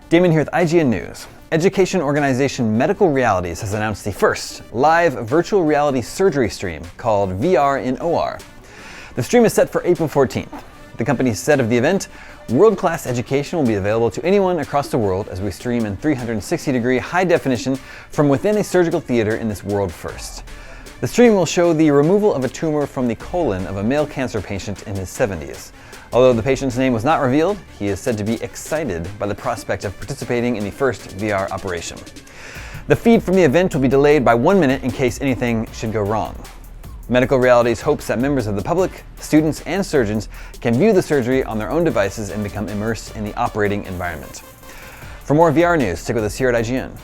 Damon here with IGN News. Education organization Medical Realities has announced the first live virtual reality surgery stream called VR in OR. The stream is set for April 14th. The company said of the event, world-class education will be available to anyone across the world as we stream in 360-degree high definition from within a surgical theater in this world first. The stream will show the removal of a tumor from the colon of a male cancer patient in his 70s. Although the patient's name was not revealed, he is said to be excited by the prospect of participating in the first VR operation. The feed from the event will be delayed by 1 minute in case anything should go wrong. Medical Realities hopes that members of the public, students, and surgeons can view the surgery on their own devices and become immersed in the operating environment. For more VR news, stick with us here at IGN.